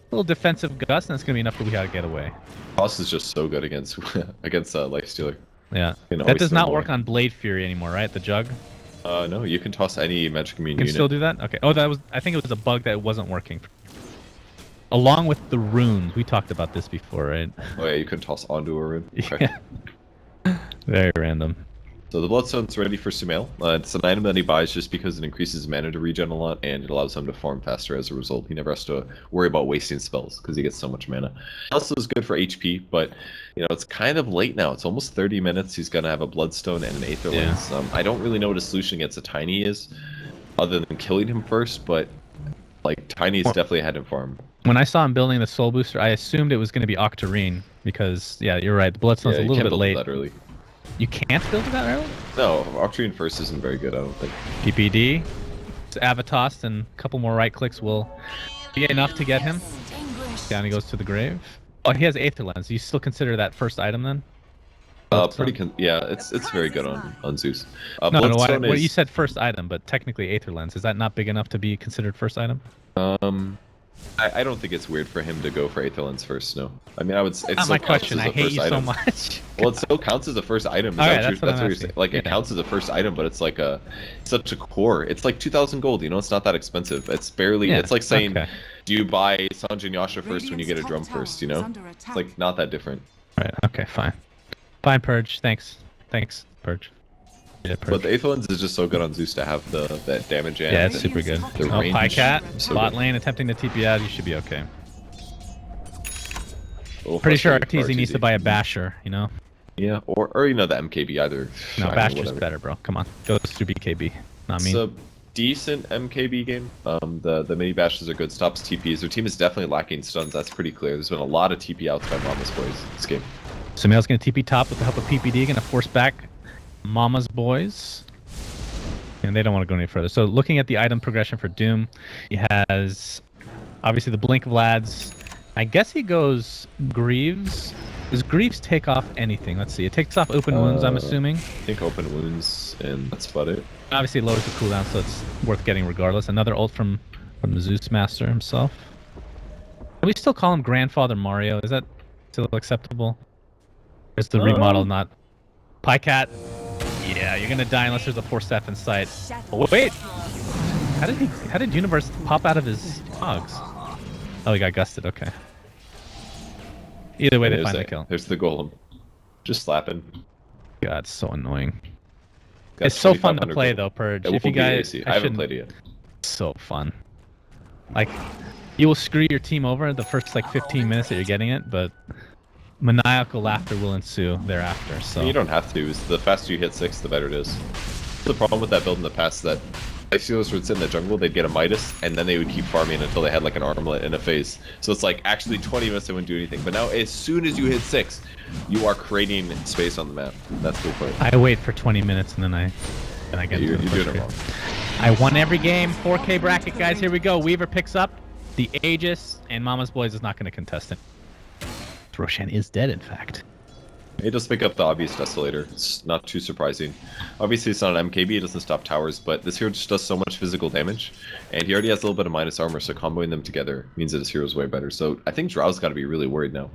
little defensive gust, and it's going to be enough for Weeha to get away. Toss is just so good against Lifestealer. Yeah, that does not work on Blade Fury anymore, right? The Jug? No, you can toss any Magic Immune unit. You can still do that? Okay. Oh, that was... I think it was a bug that wasn't working. Along with the runes. We talked about this before, right? Oh yeah, you can toss onto a rune. Okay. Yeah. Very random. So the Bloodstone's ready for Sumail. It's an item that he buys just because it increases mana to regen a lot, and it allows him to farm faster as a result. He never has to worry about wasting spells because he gets so much mana. Also is good for HP, but you know, it's kind of late now. It's almost 30 minutes. He's gonna have a Bloodstone and an Aether Lens. I don't really know what his solution against a Tiny is, other than killing him first, but like Tiny is definitely ahead of farm. When I saw him building the Soul Booster, I assumed it was going to be Octarine because, yeah, you're right. The Bloodstone's a little bit late. That early. You can't build it that early? No, Octarine first isn't very good, I don't think. PPD, Avatos, and a couple more right clicks will be enough to get him. Down he goes to the grave. Oh, he has Aether Lens. Do you still consider that first item then? Yeah, it's very good on Zeus. No, you said first item, but technically Aether Lens. Is that not big enough to be considered first item? I don't think it's weird for him to go for Aether Lens first, no. I mean, I would say... It's not my question, I hate you so much. Well, it still counts as a first item. That's what you're saying. Like, it counts as a first item, but it's like such a core. It's like 2,000 gold, you know? It's not that expensive. It's barely... it's like saying, do you buy Sanjin Yasha first when you get a drum first, you know? It's like not that different. Right, okay, fine. Fine, Purge. Thanks, Purge. Yeah, but the Aether Lens is just so good on Zeus to have that damage and... Yeah, it's super good. Pycat, bot lane attempting to TP out, you should be okay. Pretty sure Arteezy needs to buy a Basher, you know? Yeah, or you know, the MKB either. No, Basher's better, bro. Come on. Goes through BKB. Not me. It's a decent MKB game. The mini Bashes are good. Stops TPs. Their team is definitely lacking stuns. That's pretty clear. There's been a lot of TP outs by Mama's Boys this game. Sumail's going to TP top with the help of PPD. Going to force back Mama's Boys. And they don't want to go any further. So looking at the item progression for Doom, he has obviously the Blink Vlads. I guess he goes Greaves. Does Greaves take off anything? Let's see. It takes off Open Wounds, I'm assuming. I think Open Wounds, and that's about it. Obviously, it lowers the cooldown, so it's worth getting regardless. Another ult from the Zeus Master himself. Can we still call him Grandfather Mario? Is that still acceptable? Is the remodel not? Pycat. Yeah, you're gonna die unless there's a force staff in sight. Oh, wait. How did Universe pop out of his hogs? Oh, he got gusted. Okay. Either way, they find the kill. There's the golem. Just slapping. God, it's so annoying. It's so fun to play though, Purge. If you guys, I haven't played it yet. So fun. Like, you will screw your team over the first like 15 minutes that you're getting it, but maniacal laughter will ensue thereafter. So you don't have to. The faster you hit 6, the better it is. The problem with that build in the past that Lifestealers would sit in the jungle, they'd get a Midas, and then they would keep farming until they had like an armlet and a phase. So it's like actually 20 minutes they wouldn't do anything. But now as soon as you hit 6, you are creating space on the map. That's the point. I wait for 20 minutes and then I get you're doing it wrong. I won every game. 4K bracket, guys. Here we go. Weaver picks up the Aegis, and Mama's Boys is not going to contest it. Roshan is dead, in fact. He does pick up the obvious Desolator. It's not too surprising. Obviously, it's not an MKB, it doesn't stop towers, but this hero just does so much physical damage, and he already has a little bit of minus armor, so comboing them together means that his hero is way better. So I think Drow's got to be really worried now.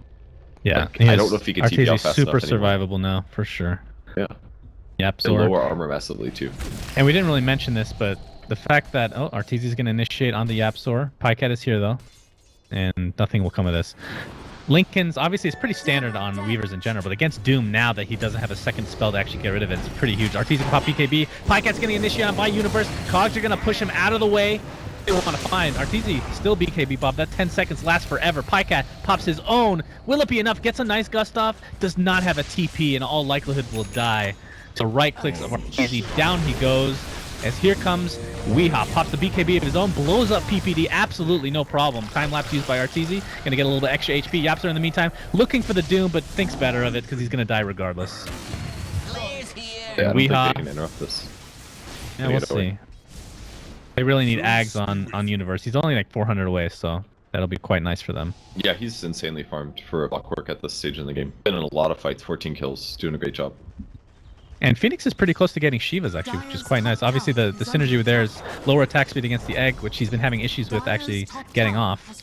Yeah, like, I don't know if he can TP out fast super enough survivable now, for sure. Yeah. Yep, and lower armor massively, too. And we didn't really mention this, but the fact that, Arteezy's going to initiate on the Yapsor. Pycat is here, though, and nothing will come of this. Lincoln's, obviously, it's pretty standard on Weavers in general, but against Doom, now that he doesn't have a second spell to actually get rid of it, it's pretty huge. Arteezy can pop PKB. Pycat's getting initiated on by Universe. Cogs are going to push him out of the way. They want to find Arteezy, still BKB Bob. That 10 seconds lasts forever. Pycat pops his own. Will it be enough? Gets a nice gust off. Does not have a TP. In all likelihood will die. So right clicks of Arteezy. Down he goes. As here comes Weehaw. Pops the BKB of his own. Blows up PPD. Absolutely no problem. Time lapse used by Arteezy. Gonna get a little bit extra HP. Yapster in the meantime looking for the Doom, but thinks better of it because he's gonna die regardless. Yeah, I don't Weehaw. think they can interrupt this. Yeah, we'll see. They really need Ags on Universe. He's only like 400 away, so that'll be quite nice for them. Yeah, he's insanely farmed for a Blockwork at this stage in the game. Been in a lot of fights, 14 kills, doing a great job. And Phoenix is pretty close to getting Shivas, actually, which is quite nice. Obviously, the synergy with there is lower attack speed against the Egg, which he's been having issues with actually getting off.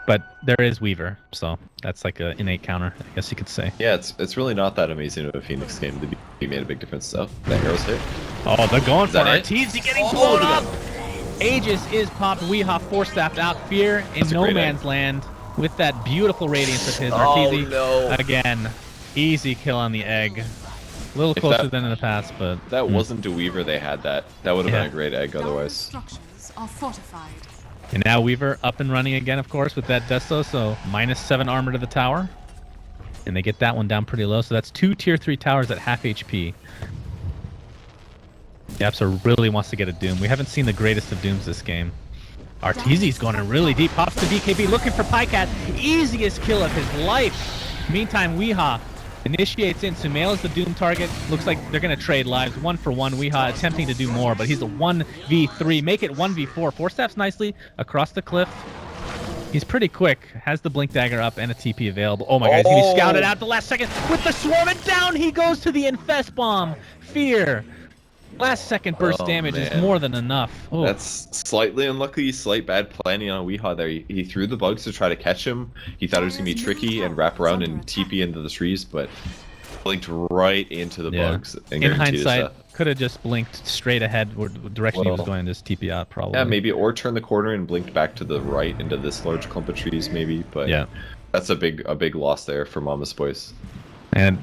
But there is Weaver, so that's like an innate counter, I guess you could say. Yeah, it's really not that amazing of a Phoenix game. He made a big difference, though. That arrow's hit. Oh, they're going for it. it? Arteezy getting blown up! Aegis is popped. Weehaw force-staffed out. Fear in no man's land with that beautiful radiance of his. Arteezy, no. again, easy kill on the Egg. A little closer than in the past, but... That wasn't a Weaver they had that. That would have been a great Egg otherwise. Structures are fortified. And now Weaver up and running again, of course, with that Desto, so -7 armor to the tower. And they get that one down pretty low, so that's 2 tier 3 towers at half HP. Yapsa really wants to get a Doom. We haven't seen the greatest of Dooms this game. Arteezy's going in really deep, pops the BKB, looking for Pycat. Easiest kill of his life. Meantime, Weehaw initiates in. Sumail is the Doom target. Looks like they're going to trade lives. 1 for 1. Weehaw attempting to do more, but he's a 1v3. Make it 1v4. Force staffs nicely across the cliff. He's pretty quick. Has the Blink Dagger up and a TP available. Oh my god, he's going to be scouted out the last second with the Swarm, and down he goes to the Infest Bomb. Fear. Last second burst damage is more than enough. Oh. That's slightly unlucky, slight bad planning on Weehaw there. He threw the bugs to try to catch him. He thought it was going to be tricky and wrap around and TP into the trees, but blinked right into the bugs. And in hindsight, could have just blinked straight ahead or the direction he was going and just TP out probably. Yeah, maybe, or turned the corner and blinked back to the right into this large clump of trees maybe, but yeah, that's a big loss there for Mama's Boys. And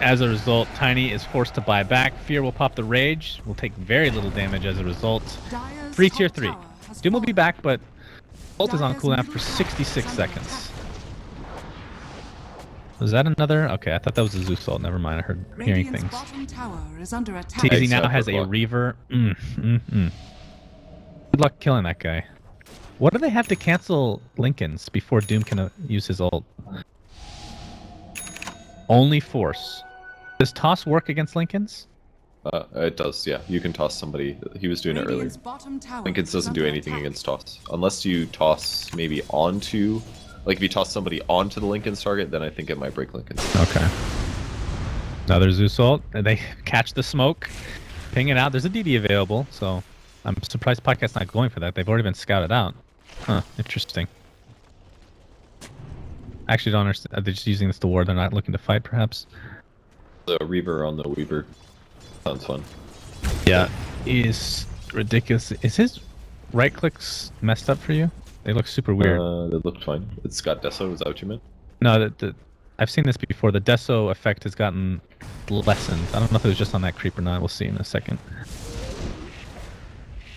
as a result, Tiny is forced to buy back. Fear will pop the Rage. Will take very little damage as a result. Free tier 3. Doom will be back, but ult is on cooldown for 66 seconds. Was that another? Okay, I thought that was a Zeus ult. Never mind, I heard hearing things. Teasy now has a Reaver. Good luck killing that guy. What do they have to cancel Linken's before Doom can use his ult? Only Force. Does Toss work against Linken's? It does, yeah. You can toss somebody. He was doing it earlier. Linken's doesn't do anything against Toss. Unless you toss maybe onto... Like, if you toss somebody onto the Linken's target, then I think it might break Linken's. Okay. Another Zeus ult. They catch the smoke, ping it out. There's a DD available, so I'm surprised Podcast's not going for that. They've already been scouted out. Huh, interesting. I actually don't understand. They're just using this to ward. They're not looking to fight, perhaps. The Reaver on the Weaver. Sounds fun. Yeah, he's ridiculous. Is his right clicks messed up for you? They look super weird. They look fine. It's got Deso, is that what you meant? No, I've seen this before. The Deso effect has gotten lessened. I don't know if it was just on that creep or not. We'll see in a second.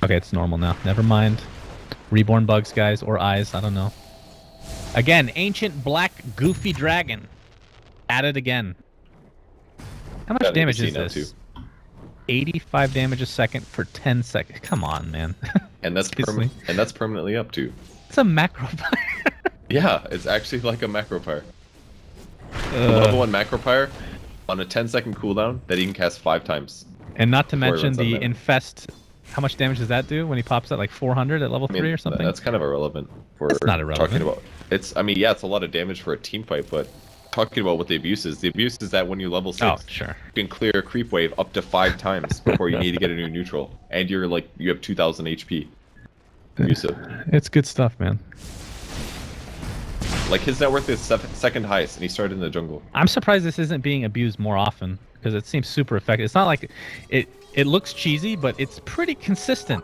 Okay, it's normal now. Never mind. Reborn bugs, guys, or eyes. I don't know. Again, ancient black goofy dragon. At it again. How much damage is this? 85 damage a second for 10 seconds. Come on, man. And that's permanently up too. It's a macro fire. Yeah, it's actually like a macro fire. Level 1 macro fire on a 10-second cooldown that he can cast 5 times. And not to mention the infest. How much damage does that do when he pops at like 400 at level 3 or something? That's kind of irrelevant for not irrelevant. Talking about. It's, I mean, yeah, it's a lot of damage for a team fight, but talking about what the abuse is that when you level 6, you can clear a creep wave up to 5 times before you need to get a new neutral, and you have 2,000 HP. Abusive. It's good stuff, man. Like, his net worth is second highest, and he started in the jungle. I'm surprised this isn't being abused more often, because it seems super effective. It's not like it looks cheesy, but it's pretty consistent.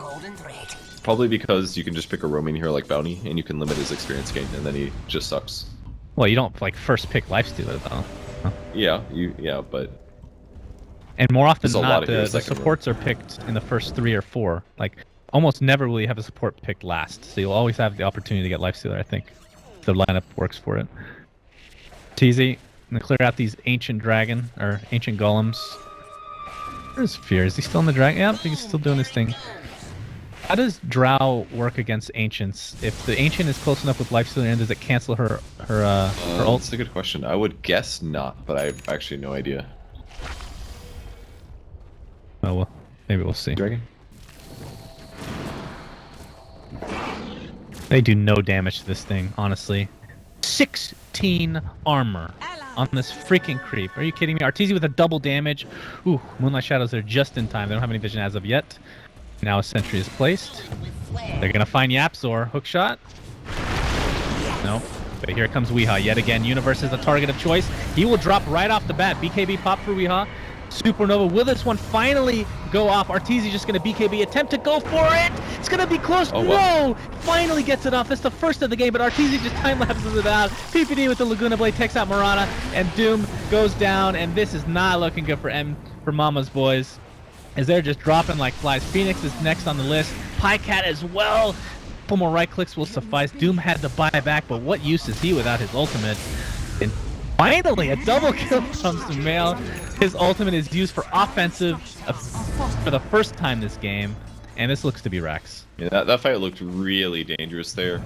Probably because you can just pick a roaming hero like Bounty, and you can limit his experience gain, and then he just sucks. Well, you don't like first pick Lifestealer though. Huh? Yeah, but. And more often than not, the supports are picked in the first 3 or 4. Like almost never will you have a support picked last, so you'll always have the opportunity to get Lifestealer, I think. If the lineup works for it. TZ, gonna clear out these ancient dragon, or ancient golems. Where's Fear? Is he still in the dragon? Yeah, he's still doing his thing. How does Drow work against ancients? If the ancient is close enough with Lifestealer, and does it cancel her ult? That's a good question. I would guess not, but I have actually no idea. Oh well, maybe we'll see. Dragon? They do no damage to this thing, honestly. 16 armor on this freaking creep. Are you kidding me? Arteezy with a double damage. Ooh, Moonlight Shadows are just in time. They don't have any vision as of yet. Now a sentry is placed. They're gonna find Yapzor. Hookshot. No. But here comes Weehaw. Yet again, Universe is the target of choice. He will drop right off the bat. BKB pop for Weehaw. Supernova. Will this one finally go off? Arteezy just going to BKB attempt to go for it. It's going to be close. Oh, no! Finally gets it off. That's the first of the game, but Arteezy just time-lapses it out. PPD with the Laguna Blade takes out Mirana, and Doom goes down, and this is not looking good for Mama's boys, as they're just dropping like flies. Phoenix is next on the list. Pycat as well. A couple more right clicks will suffice. Doom had to buy back, but what use is he without his ultimate? And finally, a double kill from Sumail. His ultimate is used for offensive for the first time this game, and this looks to be Rax. Yeah, that fight looked really dangerous there.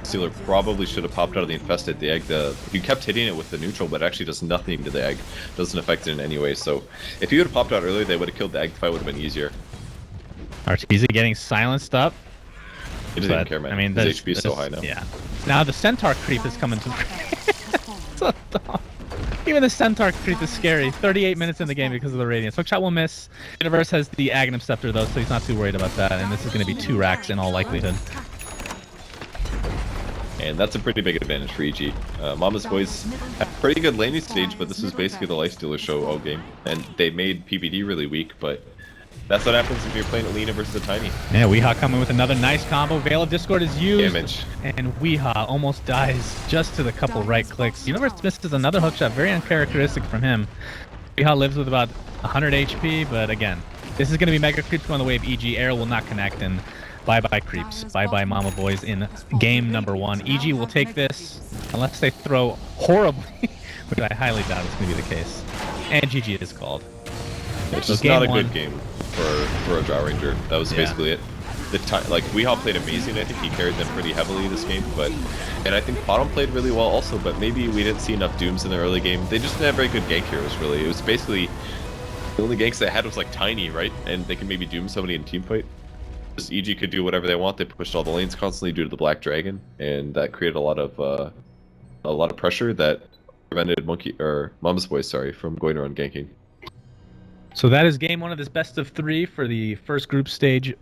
Steeler probably should have popped out of the Infested. The egg, he kept hitting it with the neutral, but it actually does nothing to the egg. Doesn't affect it in any way. So if he would have popped out earlier, they would have killed the egg. The fight would have been easier. Arteezy getting silenced up. He doesn't even care, man. I mean, his HP is so high now. Yeah. Now the Centaur creep is coming to. So dumb. Even the Centaur creep is scary. 38 minutes in the game because of the Radiance. Hookshot will miss. Universe has the Aghanim Scepter though, so he's not too worried about that. And this is going to be 2 racks in all likelihood. And that's a pretty big advantage for EG. Mama's boys have pretty good laning stage, but this is basically the Lifestealer show all game. And they made PBD really weak, but that's what happens if you're playing Alina versus a Tiny. Yeah, Weehaw coming with another nice combo. Veil of Discord is used. Damage. And Weehaw almost dies just to the couple right clicks. Universe misses another hookshot, very uncharacteristic from him. Weehaw lives with about 100 HP, but again, this is going to be Mega Creeps on the wave. EG Air will not connect, and bye-bye Creeps. Bye-bye Mama Boys in game number 1. EG will take this, unless they throw horribly, which I highly doubt is going to be the case. And GG is called. It's just not a good game for a Drow Ranger. That was basically it. Like Weehaw played amazing. I think he carried them pretty heavily this game, and I think Bottom played really well also. But maybe we didn't see enough Dooms in the early game. They just didn't have very good gank heroes. Really, it was basically the only ganks they had was like Tiny, right? And they can maybe Doom somebody in team fight. Just EG could do whatever they want. They pushed all the lanes constantly due to the Black Dragon, and that created a lot of pressure that prevented Mama's Boys, from going around ganking. So that is game 1 of this best of 3 for the first group stage